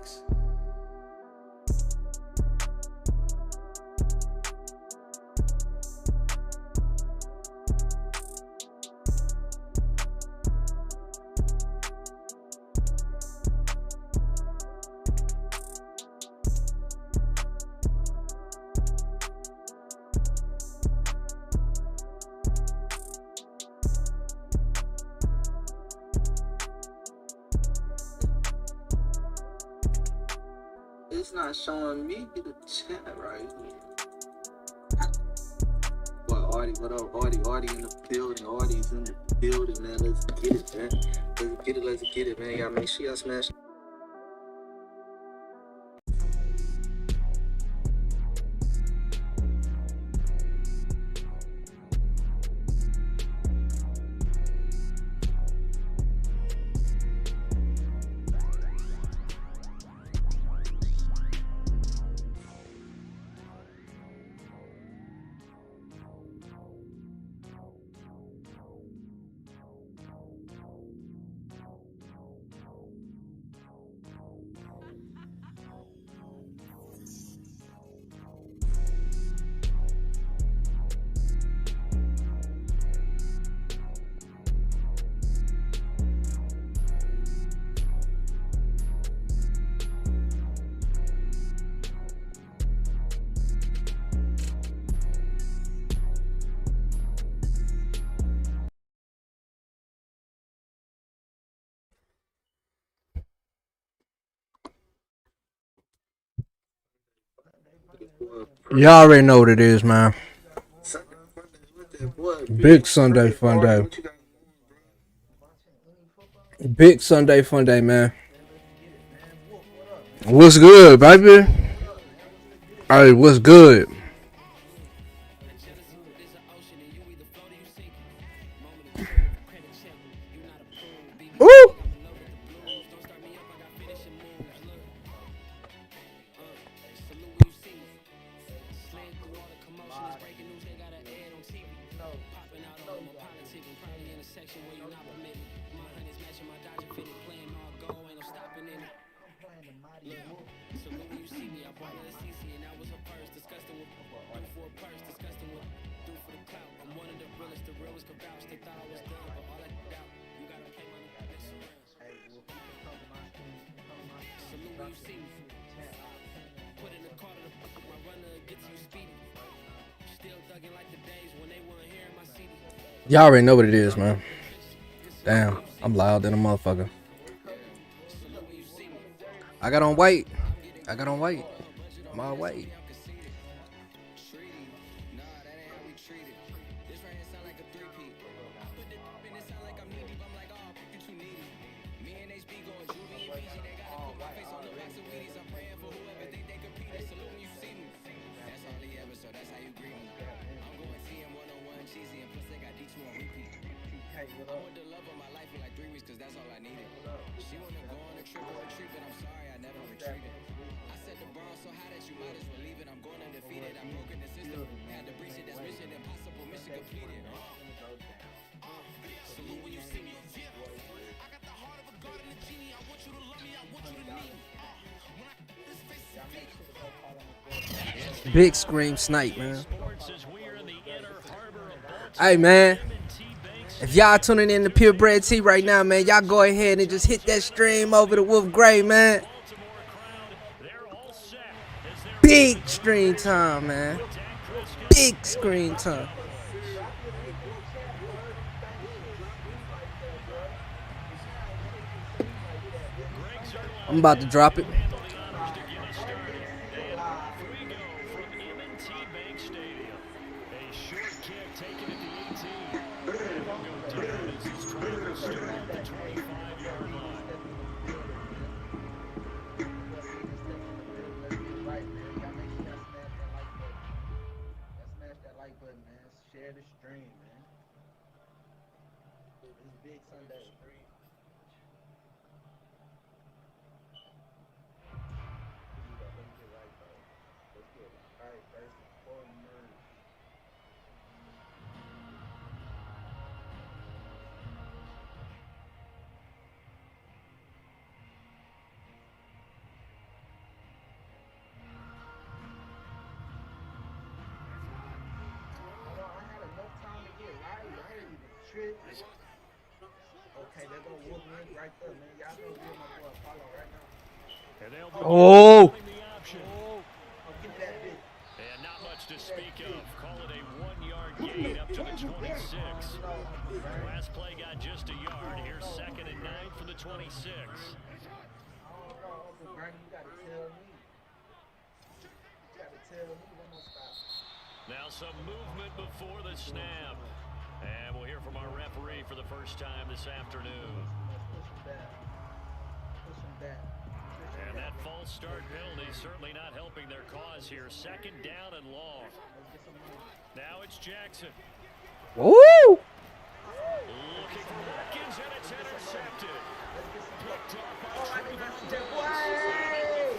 Facts. It's not showing me the chat right here. What, Artie? What up, Artie? Artie in the building. Artie's in the building, man. Let's get it, man. Let's get it, let's get it, man. Y'all make sure y'all smash. Y'all already know what it is, man. Big Sunday fun day. Big Sunday fun day, man. What's good, baby? Hey, what's good? Woo! Y'all already know what it is, man. Damn, I'm loud than a motherfucker. I got on white. I'm all white. Big scream snipe, man. Hey, man. If y'all tuning in to PUREBRETTee right now, man, y'all go ahead and just hit that stream over to Wolf Gray, man. Big screen time, man. Big screen time. I'm about to drop it. right there, man. Y'all gonna give my boy a follow right now. And they'll be Oh. running the option. Oh, give me that bitch. And not much to speak of. Call it a 1-yard gain up to the 26. Their last play got just a yard. Here's 2nd and 9 from the 26. I don't know, Uncle Bernie, you gotta tell me. You gotta tell me when to stop. Now some movement before the snap. And we'll hear from our referee for the first time this afternoon. Push him back. Push him back. And that false start penalty certainly not helping their cause here. 2nd down and long. Now it's Jackson. Woo! Looking for Watkins, and it's intercepted. Picked off by Trayvon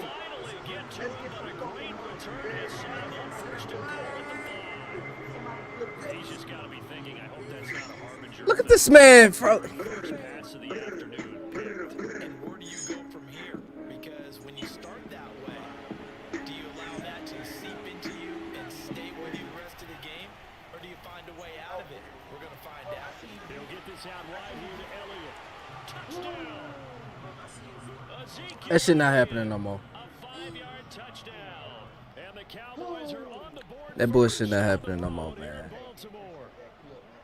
finally get to him, but a great return is signed on 1st and goal at the 5. He's just got to be thinking, I hope that's not a harbinger. Look at this man, bro. First pass of the afternoon picked. And where do you go from here? Because when you start that way, do you allow that to seep into you and stay with you the rest of the game? Or do you find a way out of it? We're going to find out. He'll get this out wide here to Elliott. Touchdown. Ezekiel That shit not happening no more. a 5-yard touchdown. And the Cowboys are on the board. That bullshit not happening no more, man. Baltimore.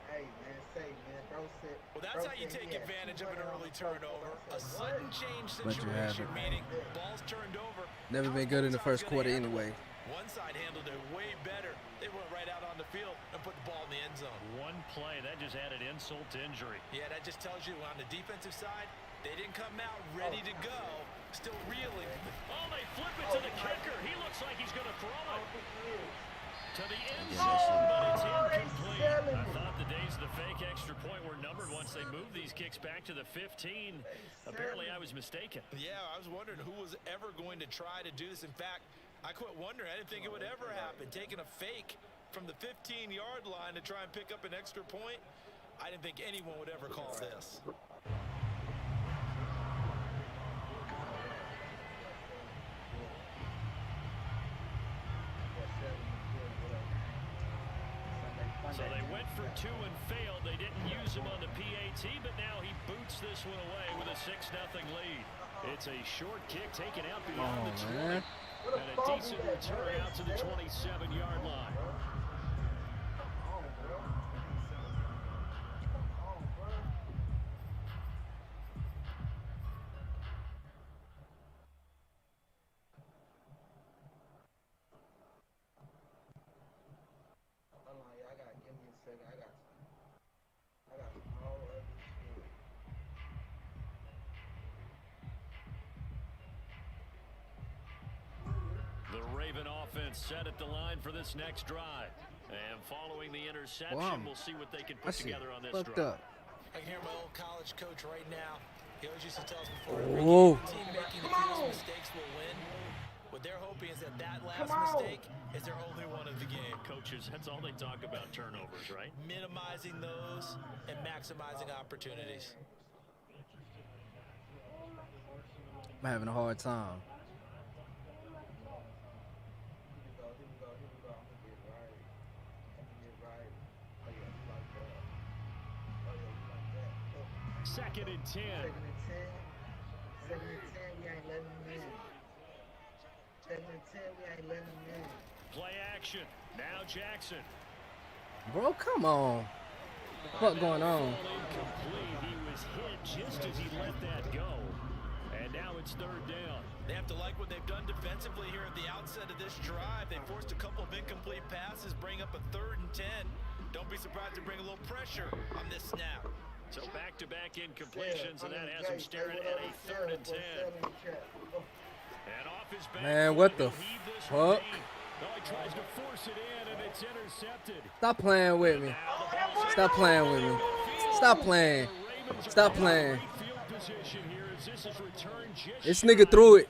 Hey, man, say, man, bro said. Well, that's how you take advantage of an early turnover. A sudden change But you situation, haven't. meaning balls turned over. Never been good in the first quarter anyway. One side handled it way better. They went right out on the field and put the ball in the end zone. One play, that just added insult to injury. Yeah, that just tells you on the defensive side, they didn't come out ready to go, still reeling. Oh, they flip it to the kicker. He looks like he's going to throw it to the end Yeah, zone, but it's Oh, they incomplete. selling I it. thought the days of the fake extra point were numbered once they moved these kicks back to the 15. Apparently, I was mistaken. Yeah, I was wondering who was ever going to try to do this. In fact, I quit wondering. I didn't think it would ever happen. Taking a fake from the 15-yard line to try and pick up an extra point, I didn't think anyone would ever call this. So they went for 2 and failed. They didn't use him on the PAT, but now he boots this one away with a 6-0 lead. It's a short kick taken out beyond the 20. man. And a decent return out to the 27-yard line. Hold on, y'all gotta give me a second. I got some whole other shit. The Raven offense set at the line for this next drive. And following the interception, Wow. we'll see what they can I put see. together on this Fucked drive. up. I can hear my old college coach right now. He always used to tell us before Oh. every team making the fewest mistakes will win. What they're hoping is that last mistake is their only one of the game. Coaches, that's all they talk about, turnovers, right? Minimizing those and maximizing opportunities. I'm having a hard time. Here we go. I'm gonna get right. Oh, yeah, like that. Oh, yeah, like that. Oh. 2nd and 10. Second and 10. Second and 10, we ain't letting them in. Second and 10, we ain't letting them in. Play action. Now Jackson. Bro, come on. What going on? Ball incomplete. He was hit just as he let that go. And now it's 3rd down. They have to like what they've done defensively here at the outset of this drive. They forced a couple of incomplete passes, bring up a 3rd and 10. Don't be surprised to bring a little pressure on this snap. So back-to-back incompletions, and that has him staring at a 3rd and 10. And off his back Man, foot, what the he'll heave this one fuck? deep. Oh, he tries to force it in, and it's intercepted. Stop playing with me. Now the ball's Stop playing with me. Stop playing. Stop playing. field position here as this is returned just This nigga threw it.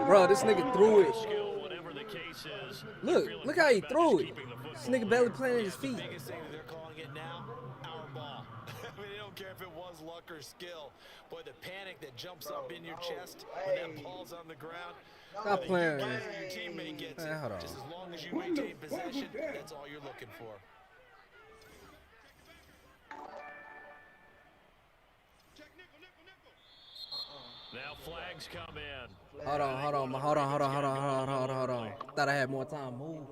Bro, this nigga threw it. skill, whatever the case is. Look how he threw it. This nigga barely playing his feet. Biggest thing that they're calling it now, our ball. I mean, they don't care if it was luck or skill. Boy, the panic that jumps up in your chest when that ball's on the ground. Stop playing You with get me. it, your teammate gets Man, hold it. on. Just as long as you maintain possession, that's all you're looking for. Now flags come in. Hold on. Thought I had more time. Move.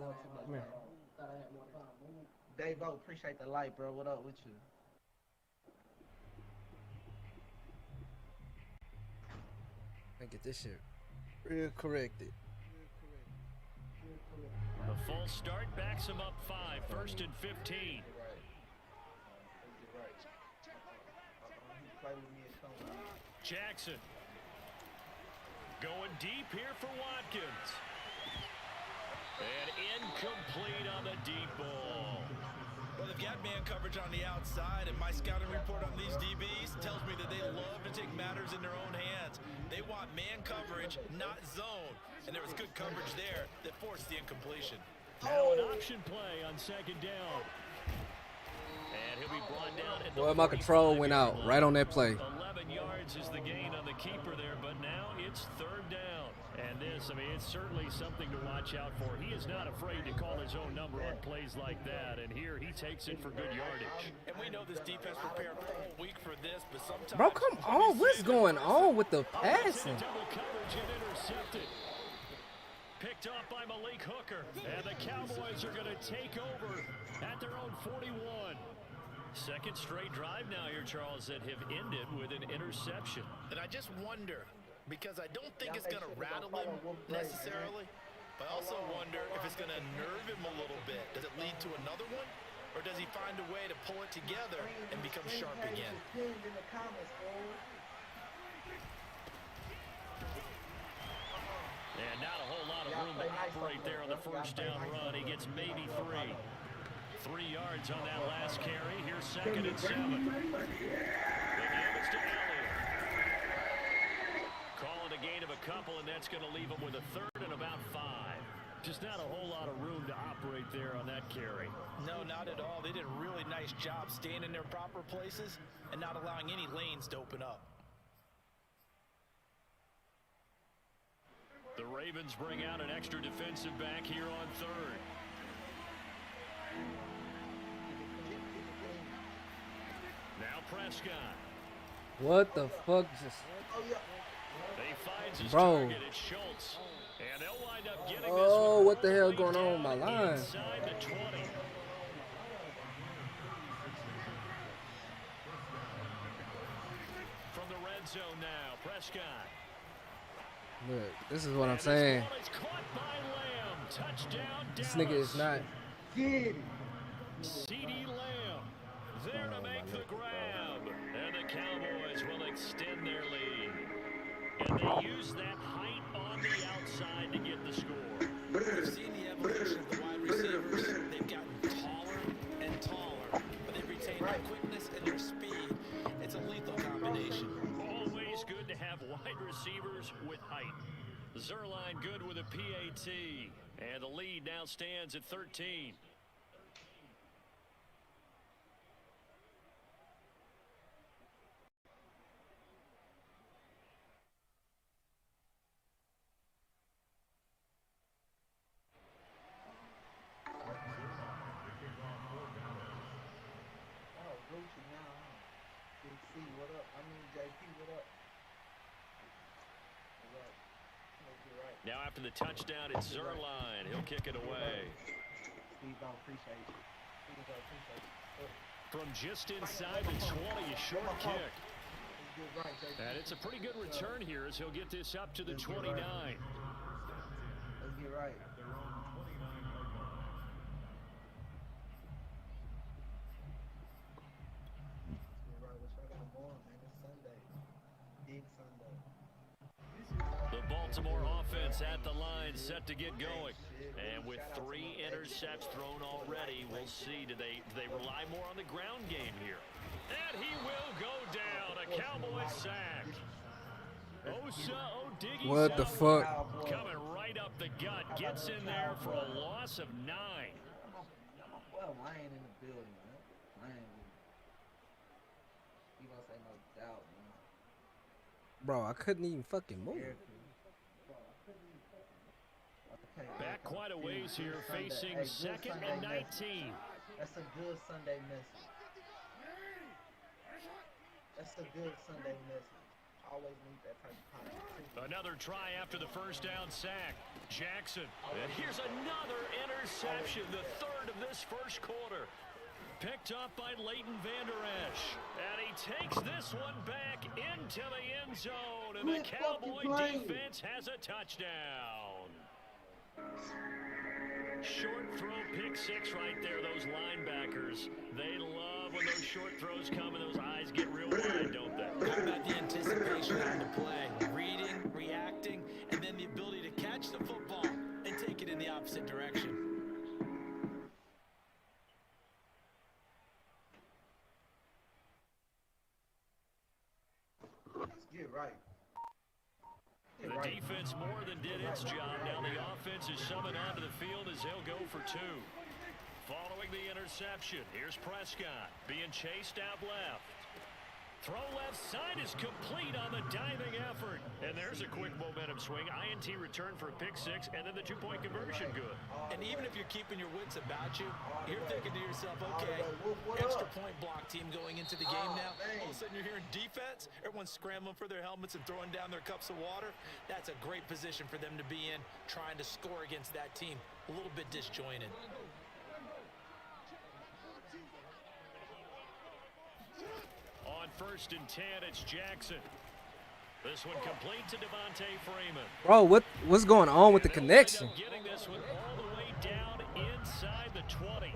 Come here. Dave, appreciate the light, bro. What up with you? Let me get this shit real corrected. The full start backs him up 5, 1st and 15. Jackson going deep here for Watkins. And incomplete on the deep ball. Well, they've got man coverage on the outside, and my scouting report on these DBs tells me that they love to take matters in their own hands. They want man coverage, not zone. And there was good coverage there that forced the incompletion. Now an option play on 2nd down. And he'll be brought down at the Boy, my control went out right on that play. 11 yards is the gain on the keeper there, but now it's 3rd down. And this, I mean, it's certainly something to watch out for. He is not afraid to call his own number on plays like that, and here he takes it for good yardage. And we know this defense prepared the whole week for this, but sometimes... Bro, come on. What's going on with the passing? Double coverage and intercepted. Picked off by Malik Hooker, and the Cowboys are going to take over at their own 41. Second straight drive now here, Charles, that have ended with an interception. And I just wonder, because I don't think it's going to rattle him necessarily, but I also wonder if it's going to nerve him a little bit. Does it lead to another one? Or does he find a way to pull it together and become sharp again? And not a whole lot of room to operate there on the first down run. He gets maybe 3. 3 yards on that last carry. Here's 2nd and 7. The give is to Elliott. Calling a gain of a couple, and that's going to leave him with a 3rd and about 5. Just not a whole lot of room to operate there on that carry. No, not at all. They did a really nice job staying in their proper places and not allowing any lanes to open up. The Ravens bring out an extra defensive back here on 3rd. Now Prescott. What the fuck just... They finds his Bro. target at Schultz. And they'll wind up getting Oh, this what the hell one going on with my down line? inside the 20. From the red zone now, Prescott. Look, this is what I'm saying. And this ball is caught by Lamb. Touchdown, This Dallas. nigga is not... CeeDee Lamb there to make the grab. And the Cowboys will extend their lead. And they use that height on the outside to get the score. We've seen the evolution of the wide receivers. They've gotten taller and taller, but they've retained their quickness and their speed. It's a lethal combination. Always good to have wide receivers with height. Zerline good with a PAT. And the lead now stands at 13. What up? I mean, JP, what up? Now after the touchdown, it's Zerline. He'll kick it away. Steve, I appreciate you. Steve, I appreciate you. From just inside the 20, a short kick. And it's a pretty good return here as he'll get this up to the 29. Let's get right. The Baltimore offense at the line, set to get going. And with 3 intercepts thrown already, we'll see, do they rely more on the ground game here? And he will go down, a Cowboy sack. Osa Odighi. What the fuck? Coming right up the gut, gets in there for a loss of 9. Well, Lion in the building, man. Lion. You gonna say no doubt, man. Bro, I couldn't even fucking move. Back quite a ways here, facing 2nd and 19. That's a good Sunday message. That's a good Sunday message. Another try after the first down sack. Jackson. And here's another interception, the third of this first quarter. Picked up by Leighton Vander Esch. And he takes this one back into the end zone. And the Cowboy defense has a touchdown. Short throw, pick six right there. Those linebackers, they love when those short throws come and those eyes get real wide, don't they? How about the anticipation on the play? Reading, reacting, and then the ability to catch the football and take it in the opposite direction. Get right. The defense more than did its job. Now the offense is summoned onto the field as they'll go for two. Following the interception, here's Prescott being chased out left. Throw left side is complete on the diving effort. And there's a quick momentum swing. INT return for a pick six, and then the two-point conversion good. And even if you're keeping your wits about you, you're thinking to yourself, okay, extra point block team going into the game now. All of a sudden you're hearing defense. Everyone's scrambling for their helmets and throwing down their cups of water. That's a great position for them to be in, trying to score against that team. A little bit disjointed. On 1st and 10, it's Jackson. This one complete to Devontae Freeman. Bro, what's going on with the connection? Getting this one all the way down inside the 20.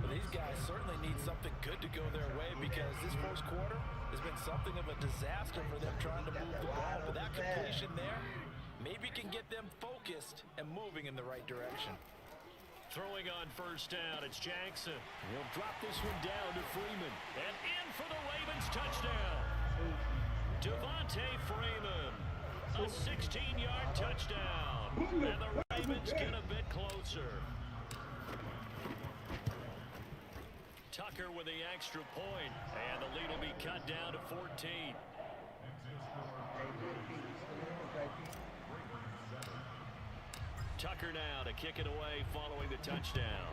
Well, these guys certainly need something good to go their way because this first quarter has been something of a disaster for them trying to move the ball. But that completion there maybe can get them focused and moving in the right direction. Throwing on 1st down, it's Jackson. He'll drop this one down to Freeman. And in for the Ravens touchdown. Devontae Freeman. A 16-yard touchdown. And the Ravens get a bit closer. Tucker with the extra point. And the lead will be cut down to 14. Tucker now to kick it away following the touchdown.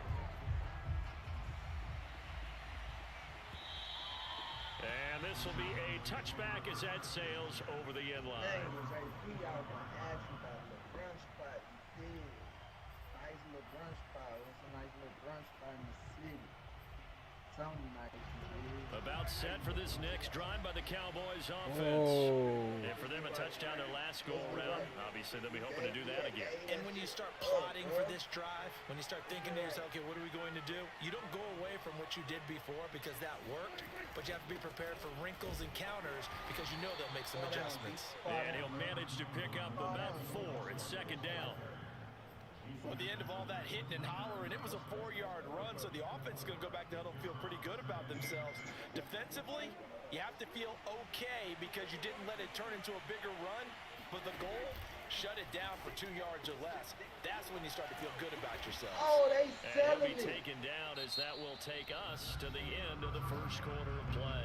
And this will be a touchback as that sails over the end line. About set for this next drive by the Cowboys offense. And for them a touchdown their last go around. Obviously they'll be hoping to do that again. And when you start plotting for this drive, when you start thinking to yourself, okay, what are we going to do? You don't go away from what you did before because that worked, but you have to be prepared for wrinkles and counters because you know they'll make some adjustments. And he'll manage to pick up about 4 at 2nd down. At the end of all that hitting and hollering, it was a 4-yard run, so the offense is going to go back to huddle and feel pretty good about themselves. Defensively, you have to feel okay because you didn't let it turn into a bigger run, but the goal, shut it down for 2 yards or less. That's when you start to feel good about yourself. Oh, they selling it. And he'll be it. taken down as that will take us to the end of the first quarter of play.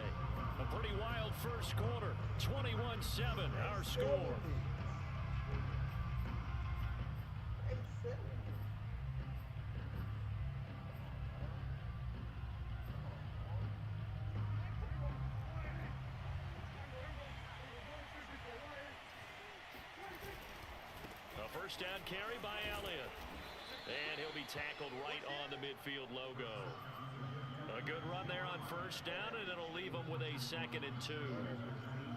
A pretty wild first quarter, 21-7 our score. First down carry by Elliott. And he'll be tackled right on the midfield logo. A good run there on 1st down, and it'll leave him with a 2nd and 2.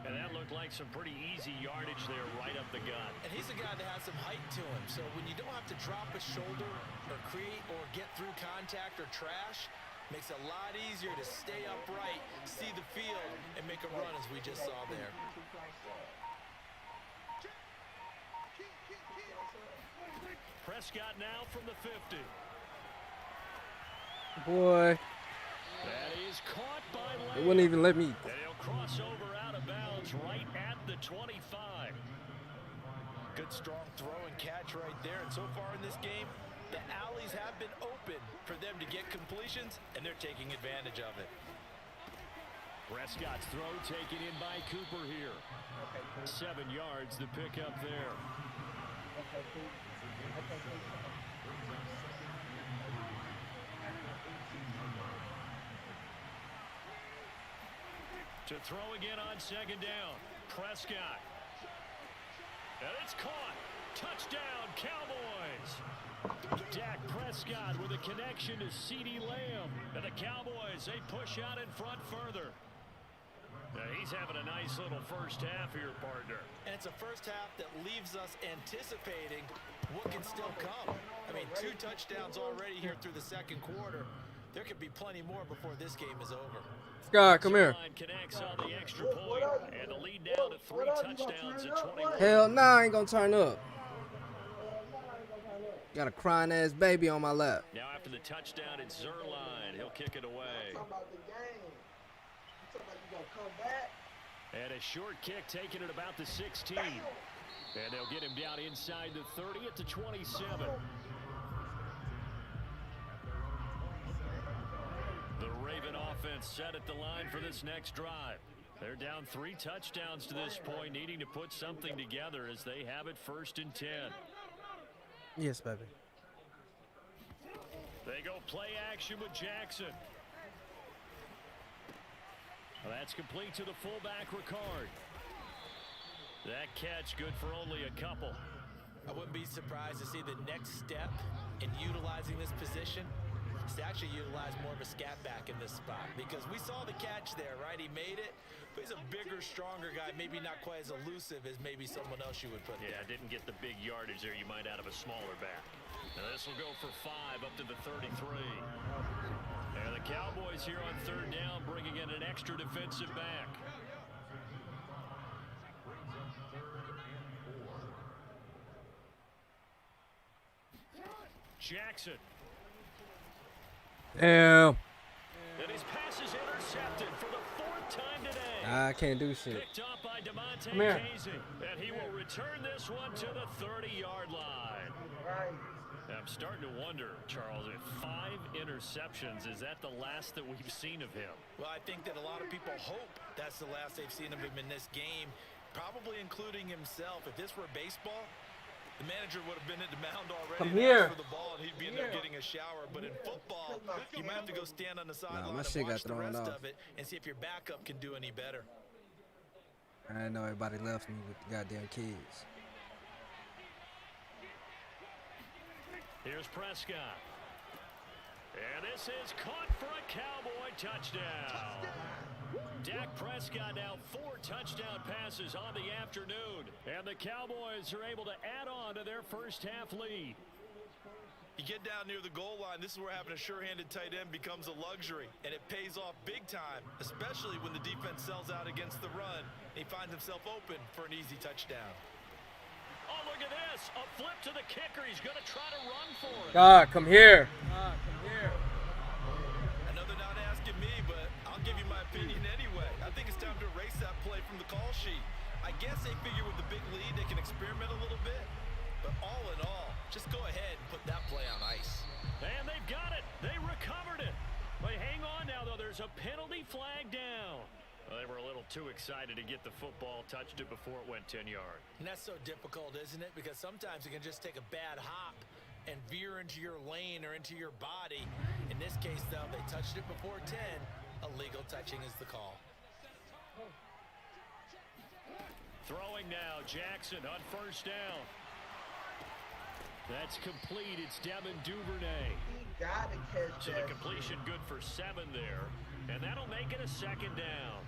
And that looked like some pretty easy yardage there right up the gut. And he's a guy that has some height to him. So when you don't have to drop a shoulder or create or get through contact or trash, makes it a lot easier to stay upright, see the field, and make a run as we just saw there. Prescott now from the 50. Boy. That is caught by Lamb. They wouldn't even let me. And he'll cross over out of bounds right at the 25. Good strong throw and catch right there. And so far in this game, the alleys have been open for them to get completions, and they're taking advantage of it. Prescott's throw taken in by Cooper here. 7 yards to pick up there. To throw again on 2nd down. Prescott. And it's caught. Touchdown, Cowboys. Dak Prescott with a connection to CeeDee Lamb. And the Cowboys, they push out in front further. Now he's having a nice little first half here, partner. And it's a first half that leaves us anticipating what can still come. I mean, 2 touchdowns already here through the second quarter. There could be plenty more before this game is over. Scott, come here. Connects on the extra point, and the lead now to 3 touchdowns at 21. Hell nah, I ain't gonna turn up. Got a crying ass baby on my lap. Now after the touchdown, it's Zerline. He'll kick it away. And a short kick taken at about the 16. And they'll get him down inside the 30 at the 27. The Raven offense set at the line for this next drive. They're down 3 touchdowns to this point, needing to put something together as they have it 1st and 10. Yes, baby. They go play action with Jackson. Well, that's complete to the fullback, Ricard. That catch good for only a couple. I wouldn't be surprised to see the next step in utilizing this position is to actually utilize more of a scat back in this spot, because we saw the catch there, right? He made it, but he's a bigger, stronger guy, maybe not quite as elusive as maybe someone else you would put there. Didn't get the big yardage there you might out of a smaller back. Now this will go for 5 up to the 33. And the Cowboys here on 3rd down, bringing in an extra defensive back. Jackson. Damn. And his pass is intercepted for the 4th time today. I can't do shit. Picked up by DeMonte Come here. Casey. And he will return this one to the 30-yard line. I'm starting to wonder, Charles, if 5 interceptions, is that the last that we've seen of him? Well, I think that a lot of people hope that's the last they've seen of him in this game, probably including himself. If this were baseball, the manager would have been at the mound already. Come here. For the ball, and he'd be in there getting a shower. But in football, you might have to go stand on the sideline my and shit watch got the thrown rest off. of it and see if your backup can do any better. I know everybody left me with the goddamn kids. Here's Prescott. And this is caught for a Cowboy touchdown. Dak Prescott now 4 touchdown passes on the afternoon. And the Cowboys are able to add on to their first half lead. You get down near the goal line, this is where having a sure-handed tight end becomes a luxury. And it pays off big time, especially when the defense sells out against the run. And he finds himself open for an easy touchdown. Oh, look at this. A flip to the kicker. He's going to try to run for it. God, come here. I know they're not asking me, but I'll give you my opinion anyway. I think it's time to erase that play from the call sheet. I guess they figure with the big lead they can experiment a little bit. But all in all, just go ahead and put that play on ice. And they've got it. They recovered it. But hang on now, though. There's a penalty flag down. Well, they were a little too excited to get the football, touched it before it went 10 yards. And that's so difficult, isn't it? Because sometimes you can just take a bad hop and veer into your lane or into your body. In this case, though, they touched it before 10. Illegal touching is the call. Throwing now, Jackson on 1st down. That's complete. It's Devin Duvernay. So the completion good for 7 there. And that'll make it a 2nd down.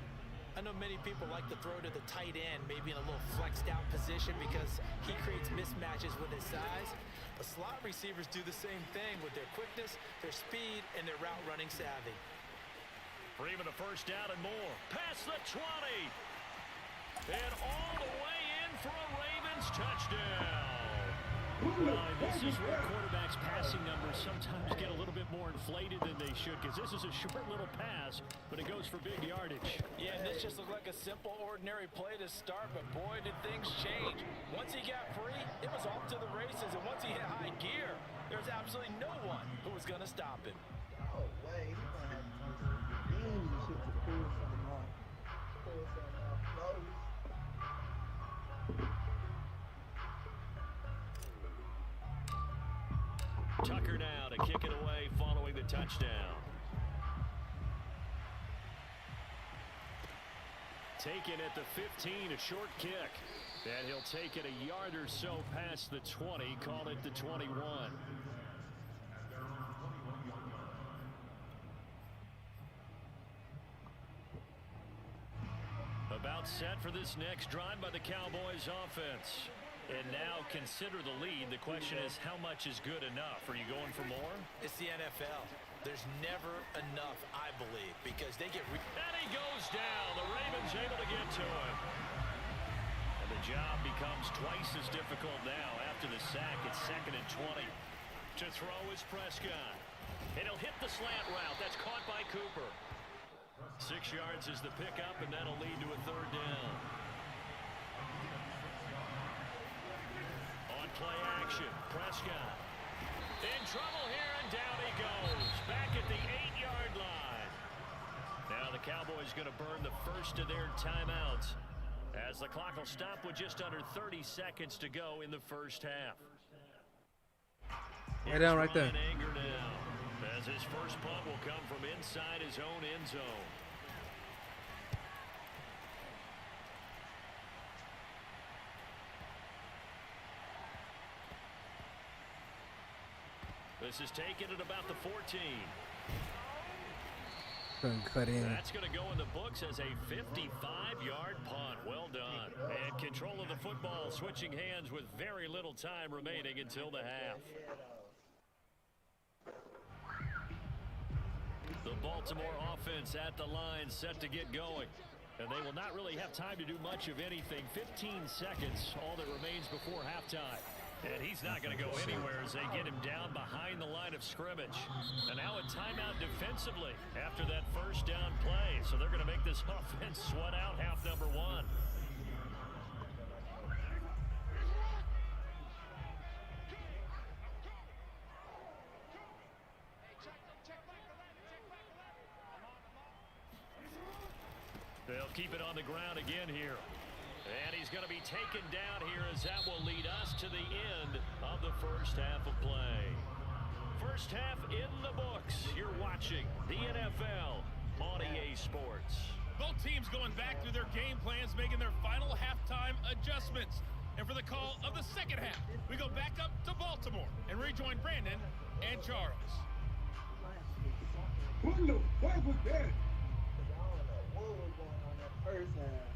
I know many people like to throw to the tight end, maybe in a little flexed out position because he creates mismatches with his size. But slot receivers do the same thing with their quickness, their speed, and their route running savvy. For even a 1st down and more. Past the 20. And all the way in for a Ravens touchdown. This is where quarterbacks' passing numbers sometimes get a little bit more inflated than they should, because this is a short little pass, but it goes for big yardage. Yeah, and this just looked like a simple, ordinary play to start, but boy, did things change. Once he got free, it was off to the races, and once he hit high gear, there's absolutely no one who was going to stop him. Oh, way. He's going to have to use the shit to pull something off. Pull something off close. Tucker now to kick it away following the touchdown. Taken at the 15, a short kick. And he'll take it a yard or so past the 20, call it the 21. About set for this next drive by the Cowboys offense. And now consider the lead. The question is, how much is good enough? Are you going for more? It's the NFL. There's never enough, I believe, because they get... And he goes down. The Ravens able to get to him. And the job becomes twice as difficult now after the sack. It's 2nd and 20. To throw is Prescott. And he'll hit the slant route. That's caught by Cooper. 6 yards is the pickup, and that'll lead to a 3rd down. On play action, Prescott. In trouble here, and down he goes. Back at the 8-yard line. Now the Cowboys going to burn the first of their timeouts, as the clock will stop with just under 30 seconds to go in the first half. Right down right there. Anger now, as his first punt will come from inside his own end zone. This is taken at about the 14. Couldn't cut in. That's going to go in the books as a 55-yard punt. Well done. And control of the football switching hands with very little time remaining until the half. The Baltimore offense at the line set to get going. And they will not really have time to do much of anything. 15 seconds, all that remains before halftime. And he's not going to go anywhere as they get him down behind the line of scrimmage. And now a timeout defensively after that first down play. So they're going to make this offense sweat out half number 1. They'll keep it on the ground again here. And he's going to be taken down here as that will lead us to the end of the first half of play. First half in the books. You're watching the NFL on EA Sports. Both teams going back through their game plans, making their final halftime adjustments. And for the call of the second half, we go back up to Baltimore and rejoin Brandon and Charles. What the fuck was that? What was going on that first half?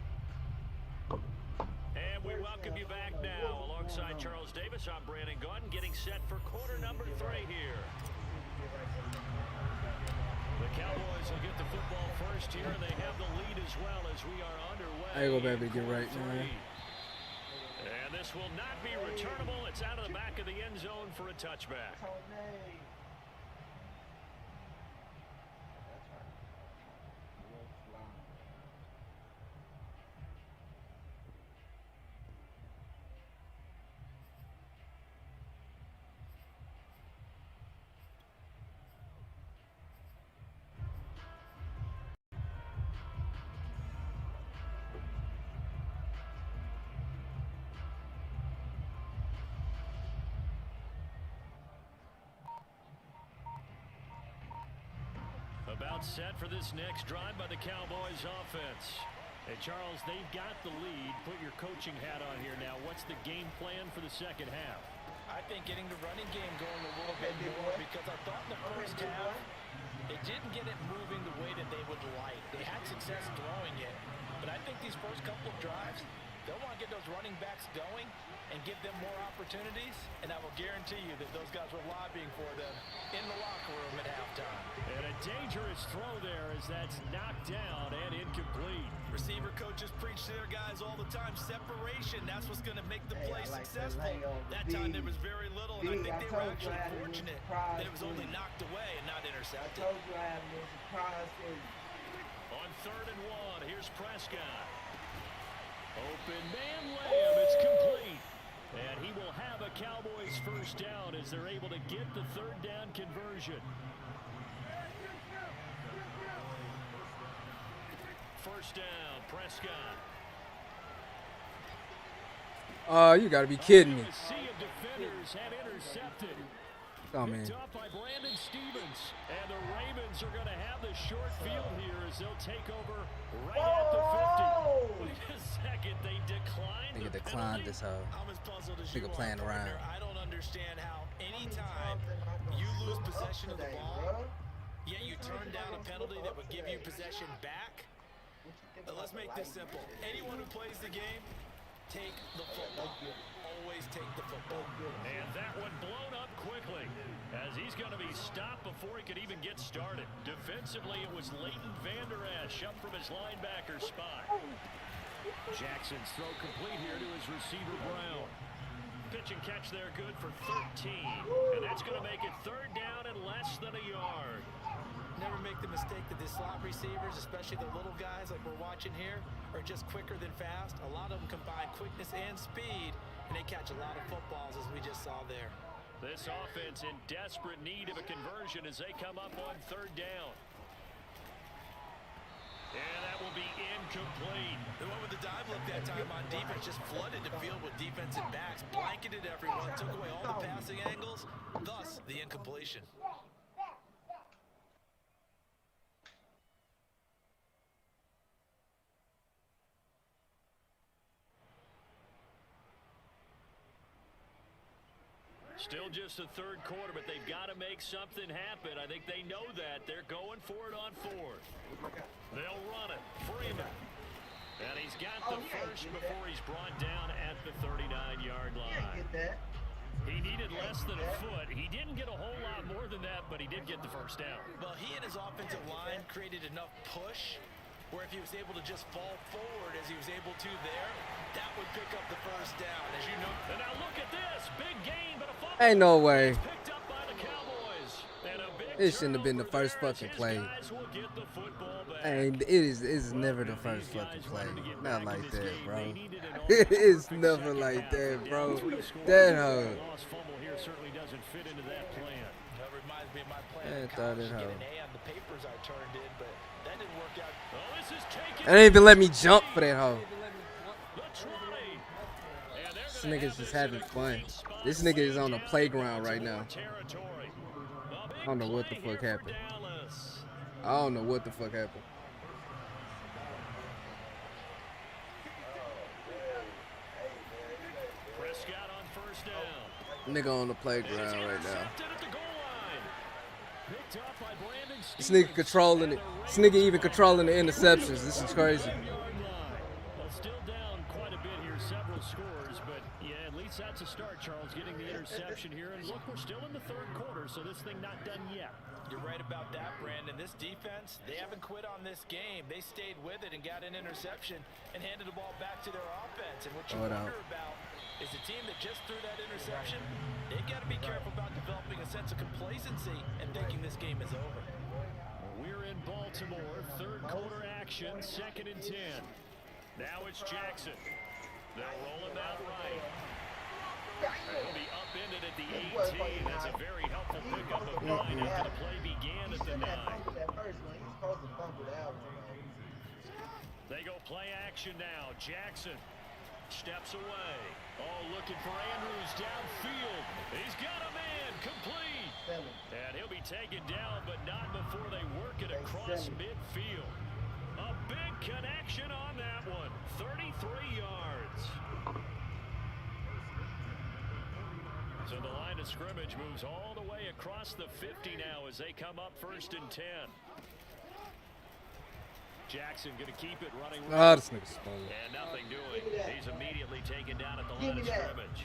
And we welcome you back now. Alongside Charles Davis, I'm Brandon Gaudin, getting set for quarter number 3 here. The Cowboys will get the football first here, and they have the lead as well as we are underway. I go baby, get right, man. And this will not be returnable. It's out of the back of the end zone for a touchback. About set for this next drive by the Cowboys offense. And Charles, they've got the lead. Put your coaching hat on here now. What's the game plan for the second half? I think getting the running game going a little bit more, because I thought in the first half they didn't get it moving the way that they would like. They had success throwing it, but I think these first couple of drives, they'll want to get those running backs going and give them more opportunities, and I will guarantee you that those guys were lobbying for them in the locker room at halftime. And a dangerous throw there as that's knocked down and incomplete. Receiver coaches preach to their guys all the time, separation, that's what's going to make the play successful. That time there was very little, and I think they were actually fortunate that it was only knocked away and not intercepted. I told you I had a surprise for you. On 3rd and 1, here's Prescott. Open man layup, it's complete. And he will have a Cowboys first down as they're able to get the 3rd down conversion. First down, Prescott. Oh, you gotta be kidding me. A sea of defenders had intercepted. Oh, man. Picked up by Brandon Stevens. And the Ravens are going to have the the short field here as they'll take over right at the 50. Wait a second, they declined. Nigga declined this hoe. I'm as puzzled as you Nigga are, playing partner. around. I don't understand how anytime you lose possession of the ball, yet you turn down a penalty that would give you possession back. Let's make this simple. Anyone who plays the game, take the football. Always take the football. And that one blown up quickly as he's going to be stopped before he could even get started. Defensively, it was Leighton Vander Esch up from his linebacker spot. Jackson's throw complete here to his receiver, Brown. Pitch and catch there good for 13. And that's going to make it third down and less than a yard. Never make the mistake that the slot receivers, especially the little guys like we're watching here, are just quicker than fast. A lot of them combine quickness and speed, and they catch a lot of footballs, as we just saw there. This offense in desperate need of a conversion as they come up on third down. And that will be incomplete. The one with the dive look that time on defense just flooded the field with defensive backs, blanketed everyone, took away all the passing angles, thus the incompletion. Still just the third quarter, but they've got to make something happen. I think they know that. They're going for it on fourth. They'll run it. Freeman. And he's got the first before he's brought down at the 39-yard line. He needed less than a foot. He didn't get a whole lot more than that, but he did get the first down. Well, he and his offensive line created enough push where if he was able to just fall forward as he was able to there, that would pick up the first down, as you know. And now look at this. Big gain, but a fumble. Ain't no way. Picked up by the Cowboys. And a big It shouldn't have been the first turnover fucking there. play. His guys will get the football back. And it's never the first These fucking guys play. wanted to get Not back in like this that, game. bro. They needed an It's all-perfect never second like half. that, They're bro. down 3 scores. That The hoe. lost fumble here certainly doesn't fit into that plan. That reminds me of my plan Man, in thought college it to get home. an A on the papers I turned in, but that didn't work out. Oh, this is taken. They didn't even let me jump for that hoe. The 20. And they're This gonna nigga's have just this in having a fun. great spot. This nigga is on the Down playground right into now. territory. A big I don't know what the play fuck here for happened. Dallas. I don't know what the fuck happened. Prescott on first down. Nigga on the And he's playground right now. intercepted at the goal line. Picked up by Brandon This Stevens. nigga controlling it. This nigga even controlling the interceptions. This is crazy. Well, still down quite a bit here, several scores, but yeah, at least that's a start, Charles, getting the interception here. And look, we're still in the third quarter, so this thing not done yet. You're right about that, Brandon. This defense, they haven't quit on this game. They stayed with it and got an interception and handed the ball back to their offense. And what you wonder about is the team that just threw that interception, they've got to be careful about developing a sense of complacency and thinking this game is over. We're in Baltimore, third quarter action, 2nd and 10. Now it's Jackson. They'll roll him out right. He'll be upended at the 18. That's a very helpful pickup of 9 after the play began at the 9. They go play action now. Jackson steps away. Oh, looking for Andrews downfield. He's got a man complete. And he'll be taken down, but not before they work it across midfield. A big connection on that one. 33 yards. So the line of scrimmage moves all the way across the 50 now as they come up 1st and 10. Jackson going to keep it running. Ah, this nigga's spoiled. And nothing doing. He's immediately taken down at the line of scrimmage.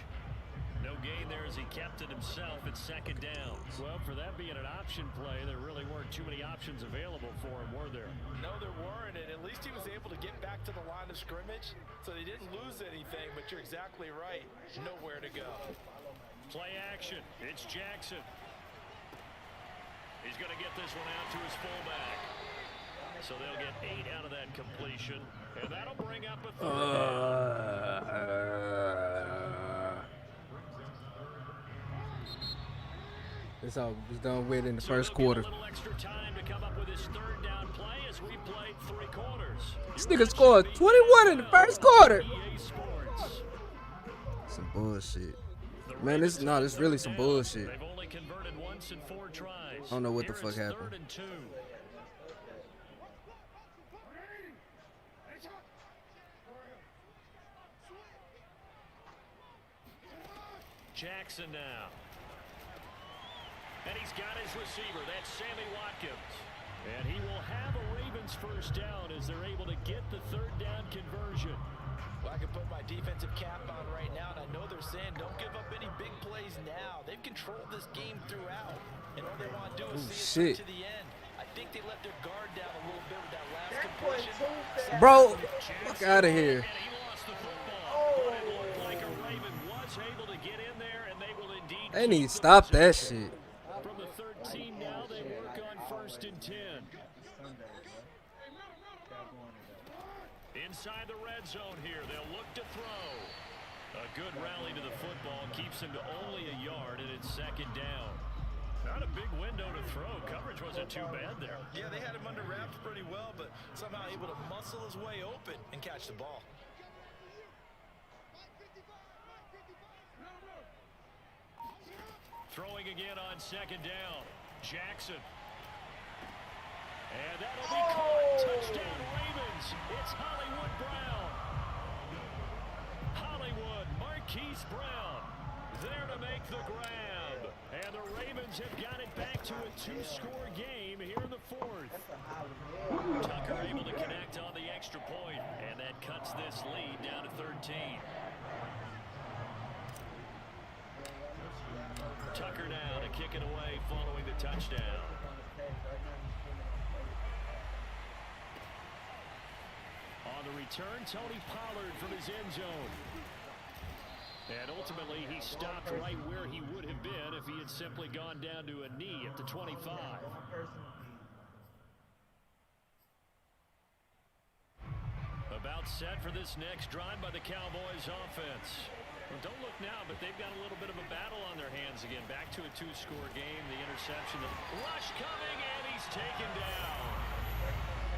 No gain there as he kept it himself at 2nd down. Well, for that being an option play, there really weren't too many options available for him, were there? No, there weren't, and at least he was able to get back to the line of scrimmage, so they didn't lose anything, but you're exactly right. Nowhere to go. Play action. It's Jackson. He's going to get this one out to his fullback. So they'll get 8 out of that completion, and that'll bring up a third down. That's all was done with in the first quarter. A little extra time to come up with his 3rd down play as we played 3 quarters. This nigga scored 21 in the first quarter. EA Sports. Some bullshit. Man, this really some bullshit. They've only converted once in 4 tries. I don't know what the Here fuck it's happened. 3rd and 2. Jackson now. And he's got his receiver. That's Sammy Watkins. And he will have a Ravens first down as they're able to get the third down conversion. Well, I can put my defensive cap on right now, and I know they're saying don't give up any big plays now. They've controlled this game throughout, and all they want to do is see it to the end. I think they let their guard down a little bit with that last completion. Bro, fuck out of here. And he lost the football. But it looked like a Raven was able to get in there, and they will indeed. They need to stop that shit. From the 13 now, they work on 1st and 10. Inside the red zone here, they'll look to throw. A good rally to the football keeps him to only a yard, and it's 2nd down. Not a big window to throw. Coverage wasn't too bad there. Yeah, they had him under wraps pretty well, but somehow able to muscle his way open and catch the ball. Throwing again on 2nd down. Jackson. And that'll be caught. Touchdown Ravens. It's Hollywood Brown. Hollywood, Marquise Brown, there to make the grab. And the Ravens have got it back to a 2-score game here in the 4th. Tucker able to connect on the extra point, and that cuts this lead down to 13. Tucker now to kick it away following the touchdown. On the return, Tony Pollard from his end zone. And ultimately, he stopped right where he would have been if he had simply gone down to a knee at the 25. About set for this next drive by the Cowboys offense. Well, don't look now, but they've got a little bit of a battle on their hands again. Back to a 2-score game. The interception. Rush coming, and he's taken down.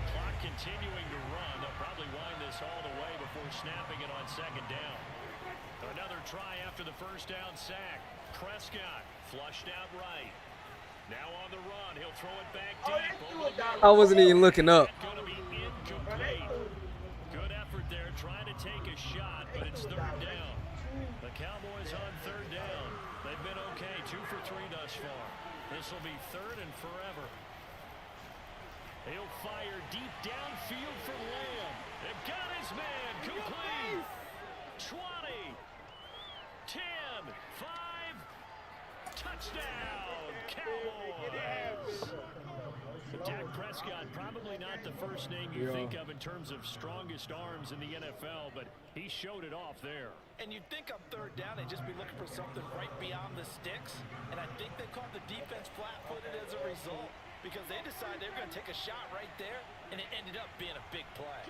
Clock continuing to run. They'll probably wind this all the way before snapping it on 2nd down. Another try after the first down sack. Prescott flushed out right. Now on the run. He'll throw it back deep. I wasn't even looking up. Going to be incomplete. Good effort there trying to take a shot, but it's 3rd down. The Cowboys on 3rd down. They've been okay. 2 for 3 thus far. This will be 3rd and forever. He'll fire deep downfield for Lamb. They've got his man. Complete. 20. 10. 5. Touchdown. Cowboys. Dak Prescott, probably not the first name you think of in terms of strongest arms in the NFL, but he showed it off there. And you'd think on 3rd down they'd just be looking for something right beyond the sticks. And I think they caught the defense flat-footed as a result because they decided they were going to take a shot right there, and it ended up being a big play.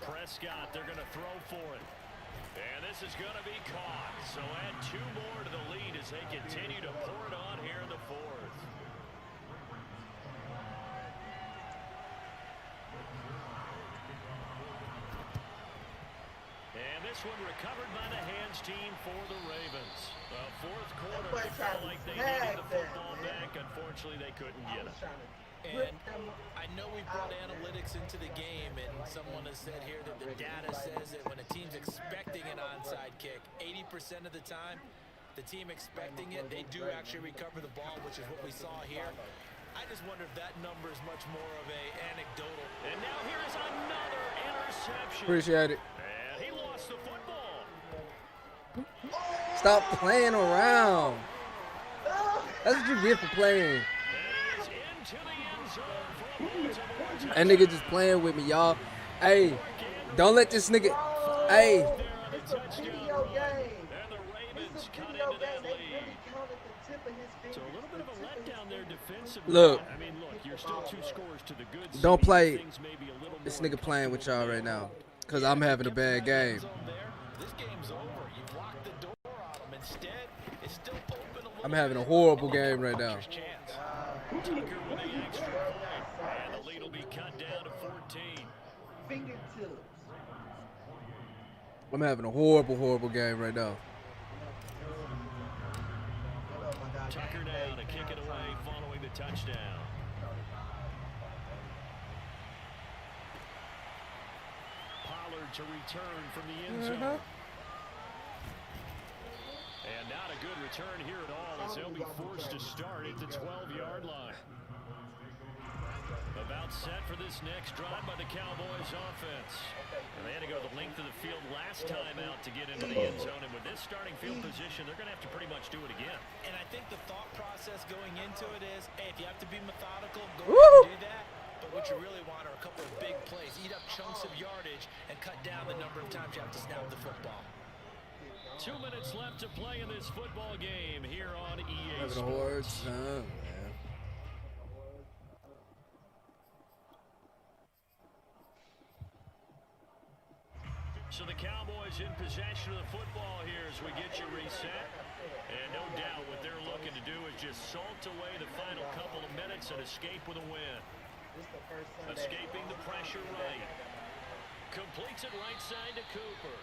Prescott, they're going to throw for it. And this is going to be caught. So add 2 more to the lead as they continue to pour it on here in the 4th. And this one recovered by the hands team for the Ravens. The 4th quarter, they felt like they needed the football back. Unfortunately, they couldn't get it. And I know we brought analytics into the game, and someone has said here that the data says that when a team's expecting an onside kick, 80% of the time, the team expecting it, they do actually recover the ball, which is what we saw here. I just wonder if that number is much more of a anecdotal. And now here is another interception. Appreciate it. And he lost the football. Stop playing around. That's what you get for playing. That nigga just playing with me, y'all. Hey, don't let this nigga. Hey. It's a video game. And the Ravens It's a cut video into game. that They lead. really counted the tip of his finger. So a little bit of a letdown there defensively. Look. I mean, look, you're still 2 scores to the good side. Don't play. Things may be a little This more nigga playing with y'all right now. Because I'm having a bad game. This game's over. You've locked the door on them. Instead, it's still open a little I'm having a bit. horrible game right now. Chance. Tucker with the extra point. And the lead will be cut down to 14. Fingertips. I'm having a horrible game right now. Tucker now to kick it away following the touchdown. Pollard to return from the end zone. And not a good return here at all, as they'll be forced to start at the 12-yard line. About set for this next drive by the Cowboys offense. And they had to go the length of the field last time out to get into the end zone. And with this starting field position, they're going to have to pretty much do it again. And I think the thought process going into it is, hey, if you have to be methodical, go ahead and do that. But what you really want are a couple of big plays. Eat up chunks of yardage and cut down the number of times you have to snap the football. 2 minutes left to play in this football game here on EA Having a hard Sports. time, man. So the Cowboys in possession of the football here as we get you reset. And no doubt what they're looking to do is just salt away the final couple of minutes and escape with a win. Escaping the pressure right. Completes it right side to Cooper.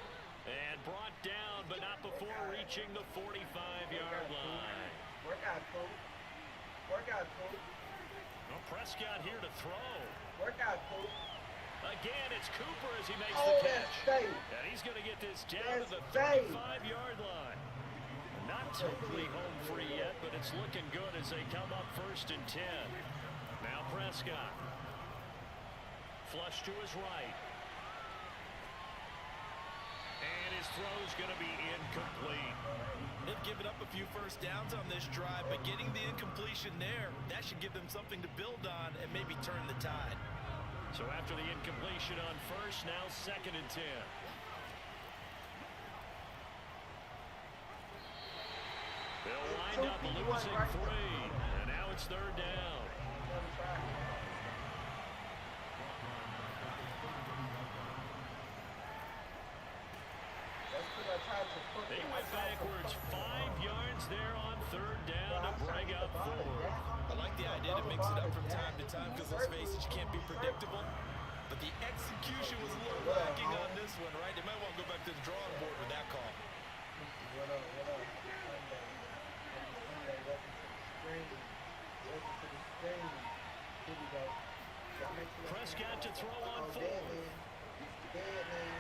And brought down, but not before reaching the 45-yard line. Work out, coach. Work out, coach. Well, Prescott here to throw. Work out, coach. Again, it's Cooper as he makes Oh, the that's catch. safe. And he's going to get this down to the That's safe. 35-yard line. Not totally home free yet, but it's looking good as they come up 1st and 10. Now Prescott. Flush to his right. And his throw's going to be incomplete. They've given up a few first downs on this drive, but getting the incompletion there, that should give them something to build on and maybe turn the tide. So after the incompletion on first, now 2nd and 10. They'll wind up losing 3, and now it's 3rd down. They went backwards 5 yards there on 3rd down to bring up 4. I like the idea to mix it up from time to time because, let's face it, you can't be predictable. But the execution was a little lacking on this one, right? They might want to go back to the drawing board with that call. What up, what up? Sunday, welcome to the stream. Welcome to the stream. Here we go. Y'all make sure Prescott to throw on 4. Dead man. Dead man.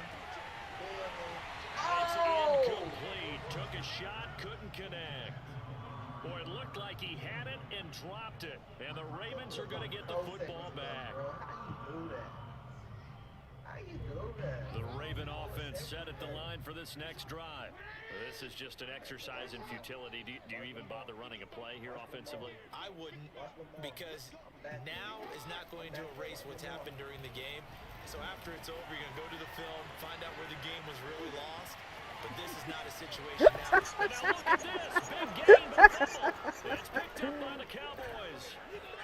Dead man. It's Oh! incomplete. Took a shot, couldn't connect. Boy, it looked like he had it and dropped it. And the Ravens are going to get the football back. How you do that? How you do that? The Raven offense set at the line for this next drive. This is just an exercise in futility. Do you even bother running a play here offensively? I wouldn't, because now is not going to erase what's happened during the game. So after it's over, you're going to go to the film, find out where the game was really lost. But this is not a situation now. And now look at this. Big gain, but fumble. It's picked up by the Cowboys.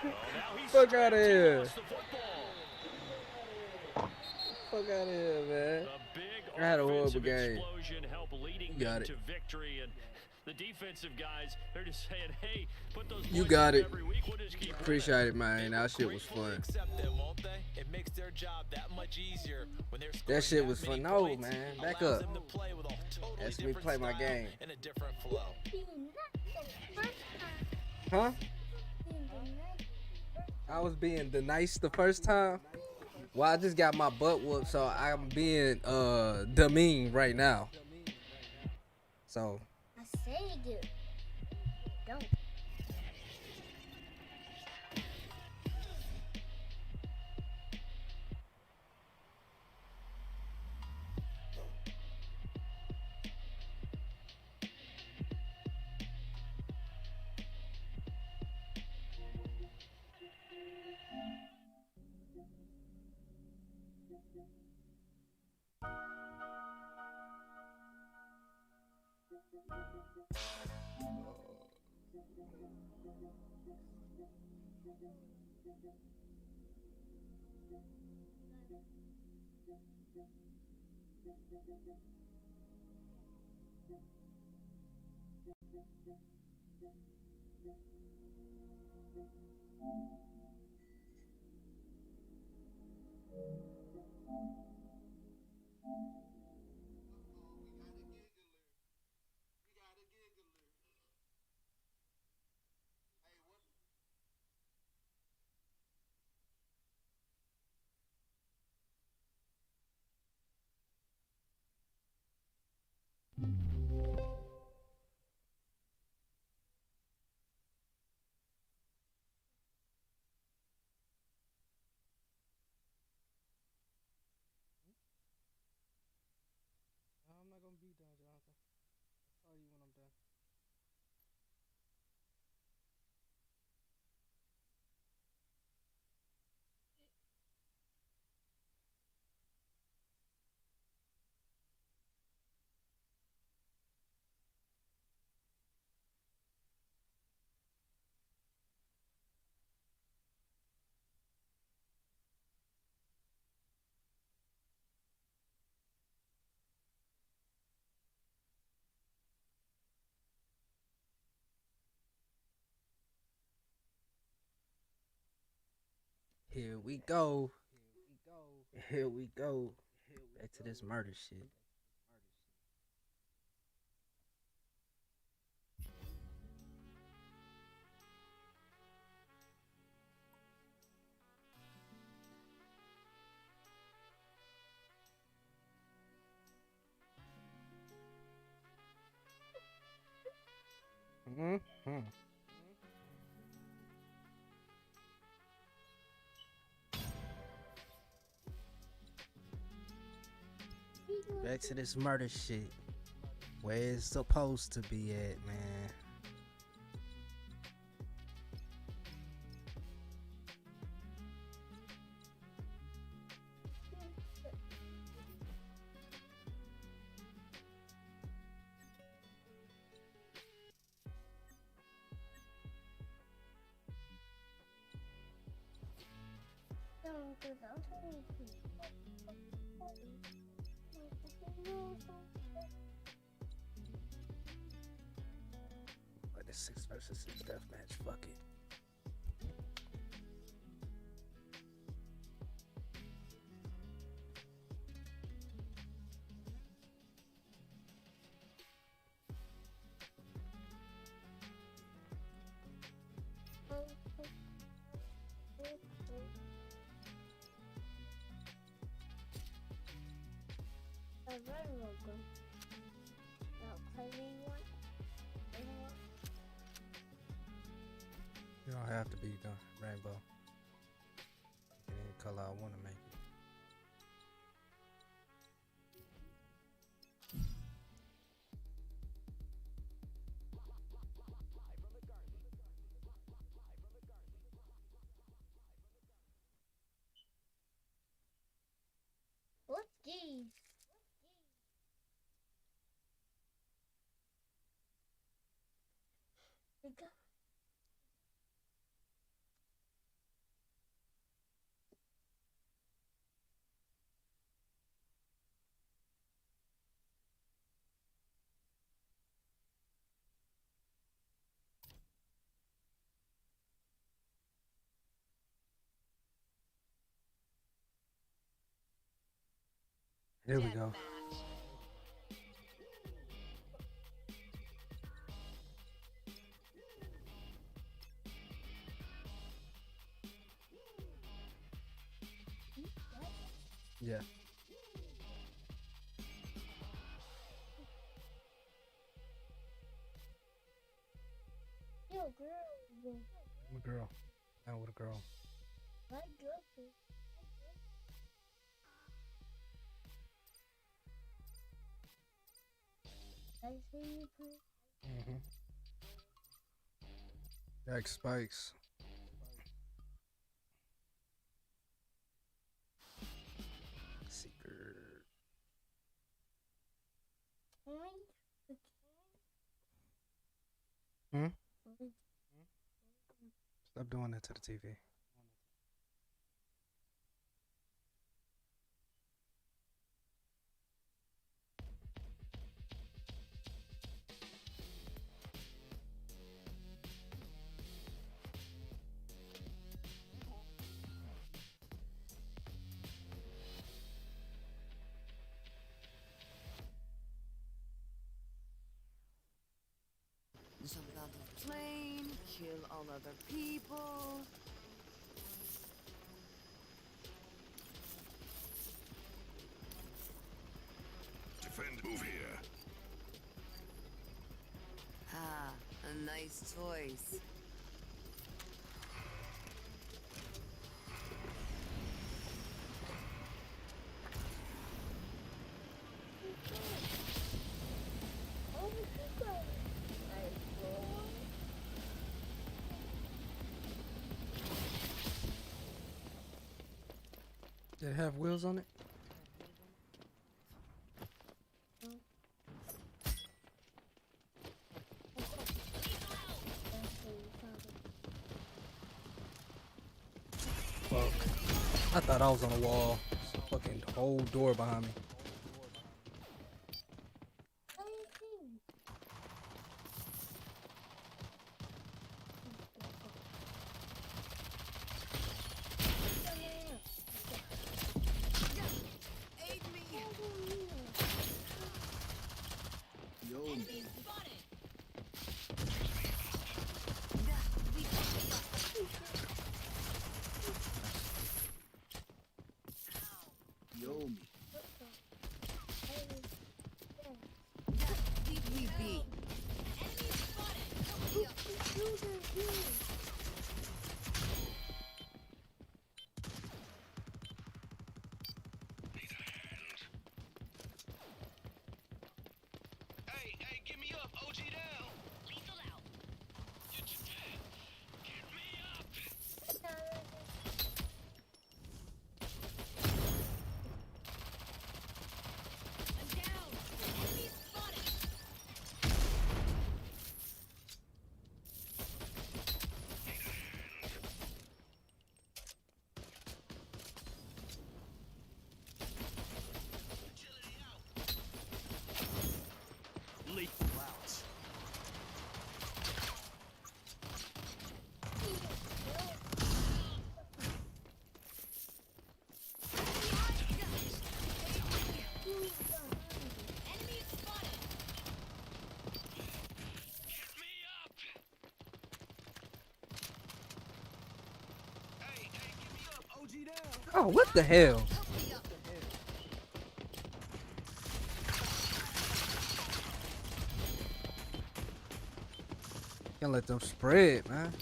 Oh, now he's Fuck outta here. lost the football. Fuck out of here, man. The big I had a horrible offensive game. explosion helped leading You got them it. to victory, and the defensive guys, they're just saying, hey, put those You points got up it. every week. We'll just keep Appreciate it, man. That shit was Gratefully fun. accept them, won't they? It makes their job that much easier when they're That shit scoring was that fun. many No, points, man. Back allows up. them to play with a totally Ask me different play my style game. and a different flow. Huh? I was being the nice the first time. Well, I just got my butt whooped, so I'm being the mean right now. So I say you do. Don't. Here we go. Here we go. Back to this murder shit. Mm-hmm. Back to this murder shit. Where it's supposed to be at, man. Like the 6 versus 6 deathmatch. Fuck it. You don't have to be the rainbow. Any color I want to make it. What's these? Here we go. Yeah. Yo, girl. I'm a girl. I'm with a girl. My girlfriend. I see you play. Mm-hmm. Jack Spikes. Secret. Hmm? Stop doing that to the TV. Jump out of the plane, kill all other people. Defend, move here. Ah, a nice choice. Did it have wheels on it? Fuck. I thought I was on a wall. There's a fucking whole door behind me. Oh, what the hell? Can't let them spread, man.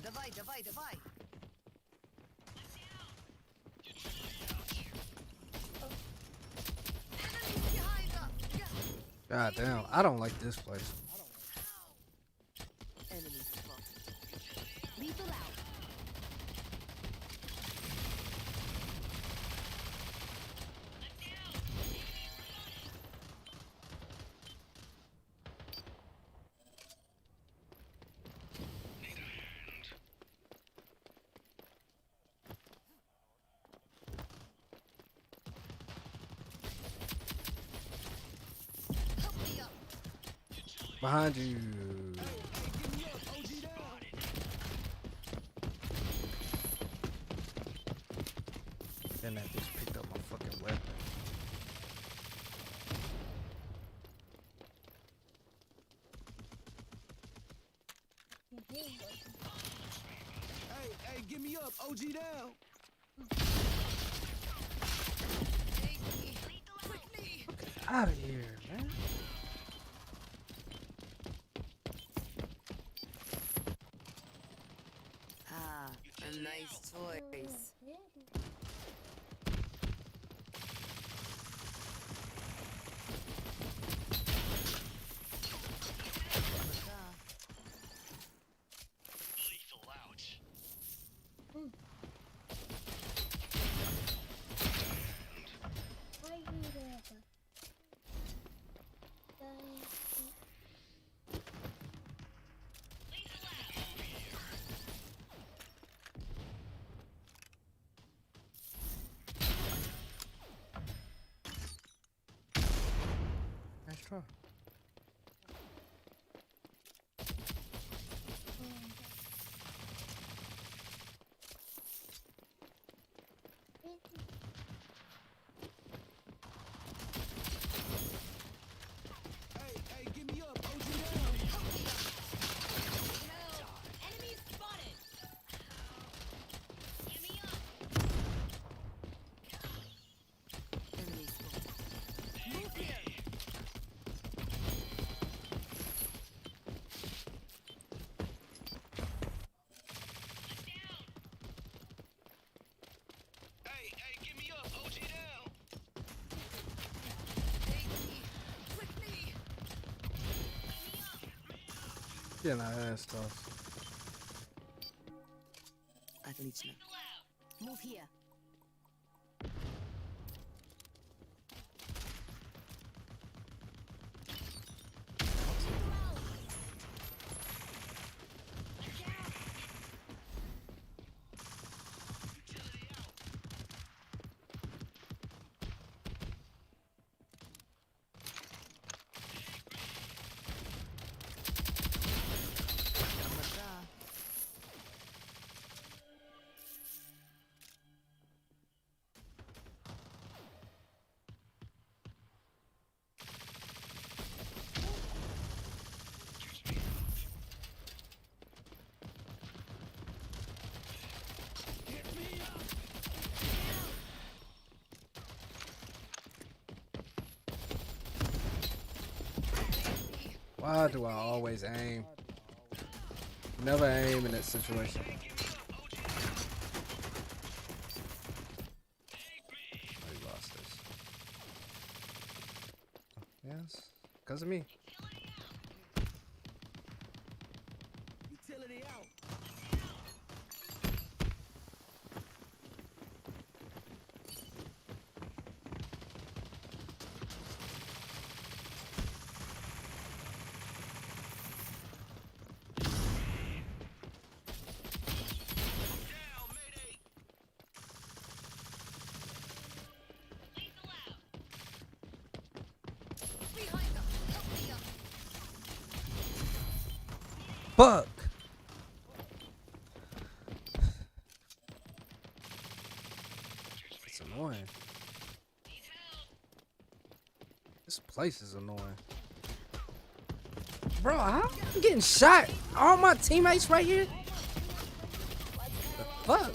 Давай, давай, давай. God damn, I don't like this place. Enemy spotted. Lethal out. Behind you. And that just picked up my fucking weapon. Hey, give me up, OG down. Get out of here, man. Ah, a nice choice. Nice try. Hey, give me up, OG down. Enemy spotted. Give me up. Enemy spotted. Move here. Getting our ass tossed. Отлично. Move here. Why do I always aim? Never aim in that situation. I lost this. Yes, because of me. Utility out. Fuck! It's annoying. This place is annoying. Bro, how I'm getting shot? All my teammates right here? The fuck?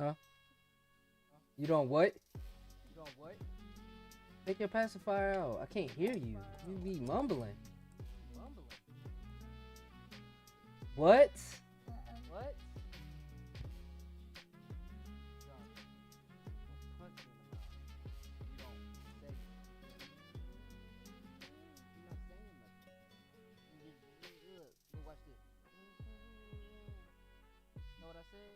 Huh? You don't what? You don't what? Take your pacifier out. I can't hear you. You be mumbling. What? What? Watch this. Know what I said?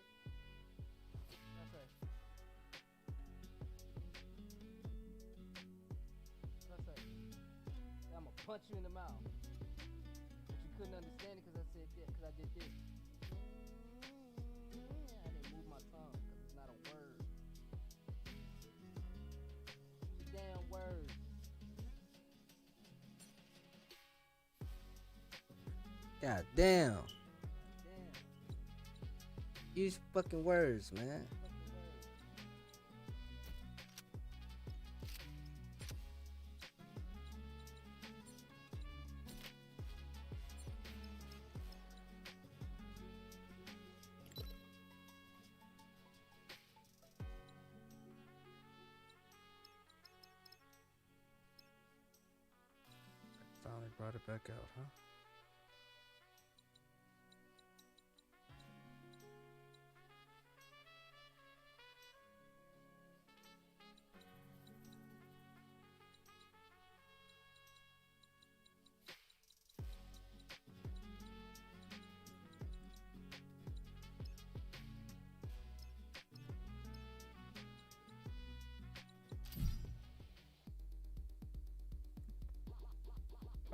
I'm gonna punch you in the mouth. But you couldn't understand it because I said that, because I did this. I didn't move my tongue because it's not a word. It's a damn word. God damn. Use fucking words, man. Finally brought it back out, huh?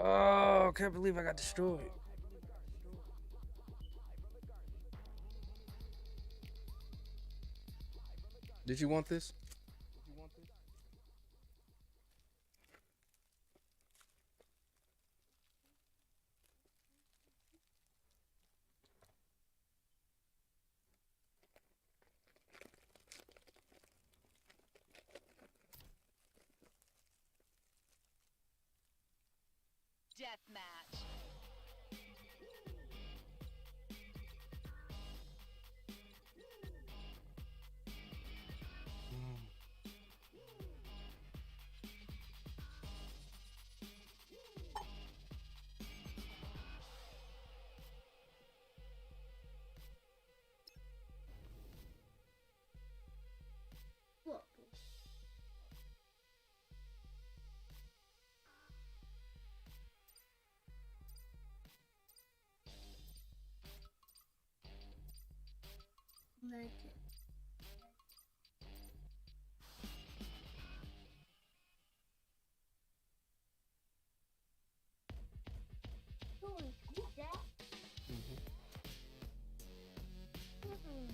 Oh, can't believe I got destroyed. Did you want this? Deathmatch. Look. Like it. Oh, you that? Mm-mm.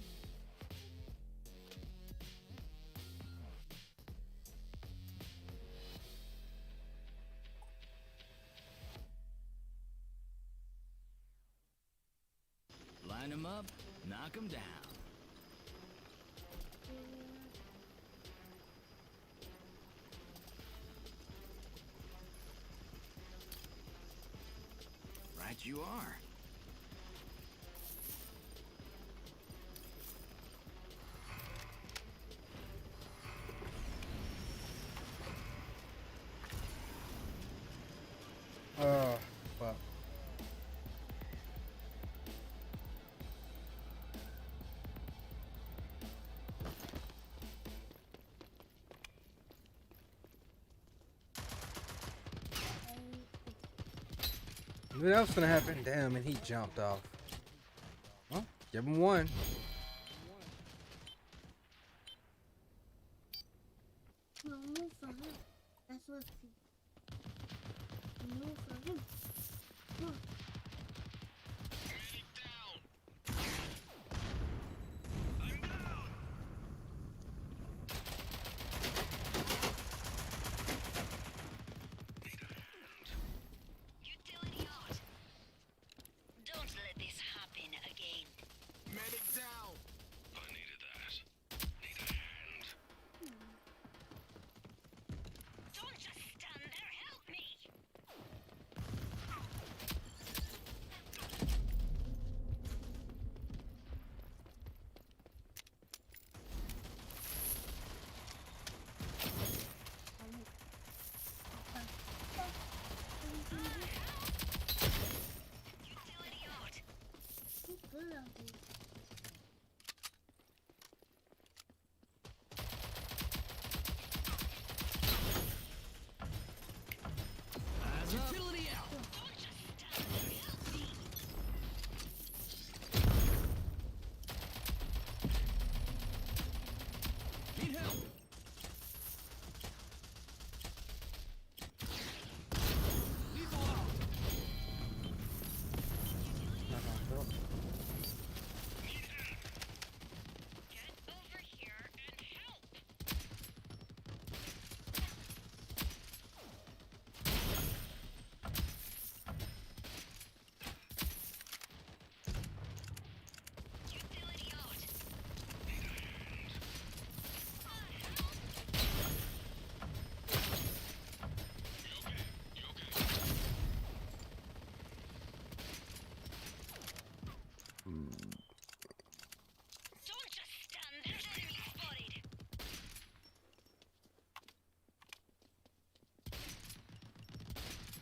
him up, knock him down. Right you are. Oh, fuck. What else gonna happen? Damn, and he jumped off. Well, give him one. No, move for him. That's what's move for him. Come on. Utility out. Don't let this happen again. Medic down. I needed that. Need a hand. Don't just stand there. Help me. Utility out. He's good at this. Utility out. Don't just stand there. Help me. Need help. Lethal out. Get over here and help. Utility out. Don't just stand there. Enemy spotted.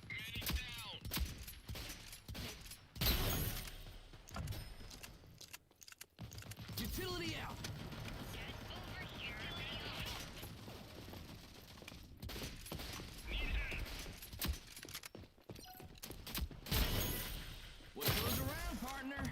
Medic down. Utility out. Get over here and help. What goes around, partner?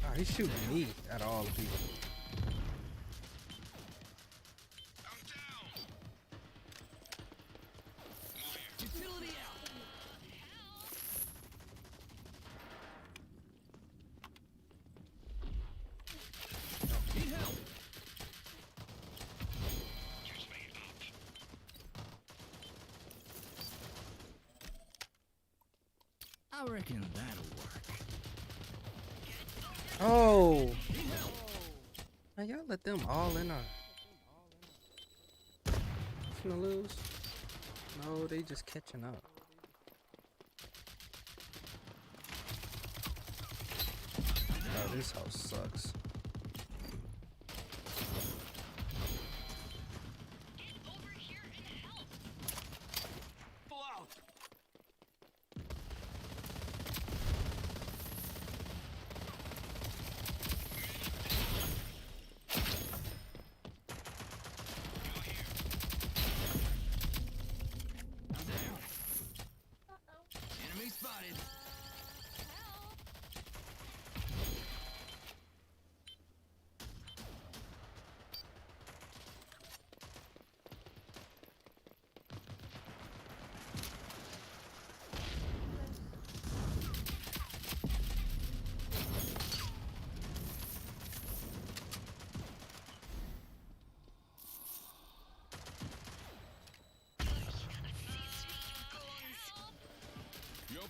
Oh, he's shooting me at all the people. I'm down. Utility out. Need help. I reckon that'll work. Oh, Need help. man, y'all let them all in on. Gonna lose? No, they just catching up. Oh, this house sucks. Get over here and help. Pull out. I'm down. Enemy spotted.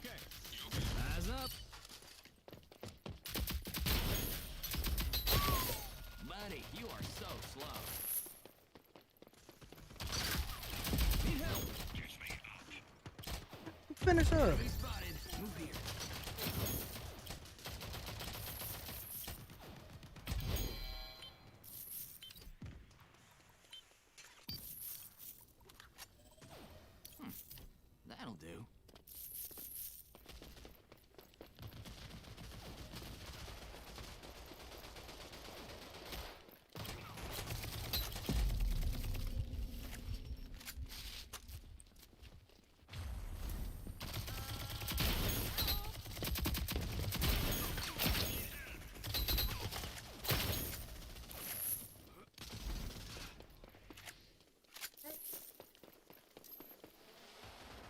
okay? Eyes up. Buddy, you are so slow. Need help. Finish up. Be spotted. Move here. That'll do.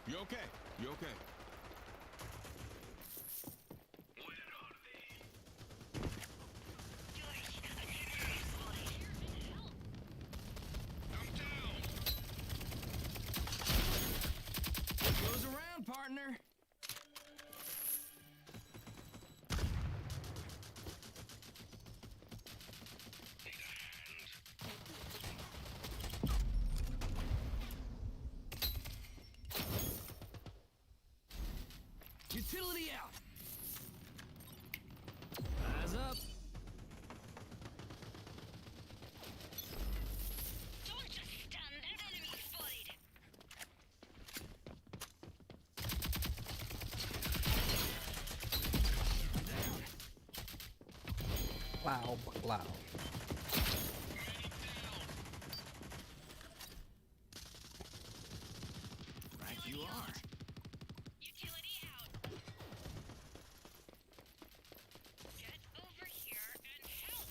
You okay? You okay? What goes around, partner? Utility out. Eyes up. Don't just stand there, enemy spotted. Wow, wow. Right you are. Utility out. Get over here and help.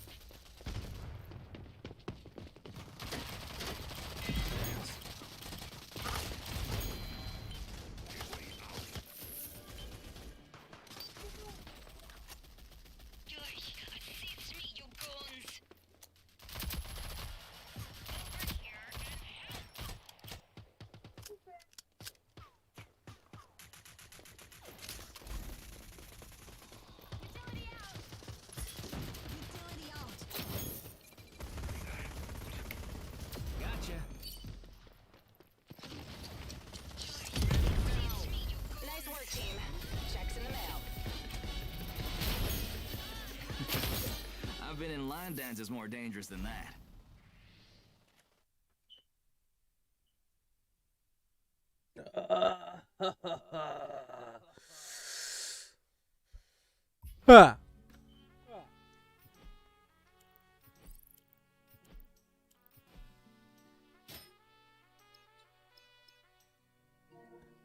Assist me, you goons. Over here and help. Utility out. Utility out. Gotcha. Nice work, team. Checks in the mail. I've been in line dances more dangerous than that. Huh.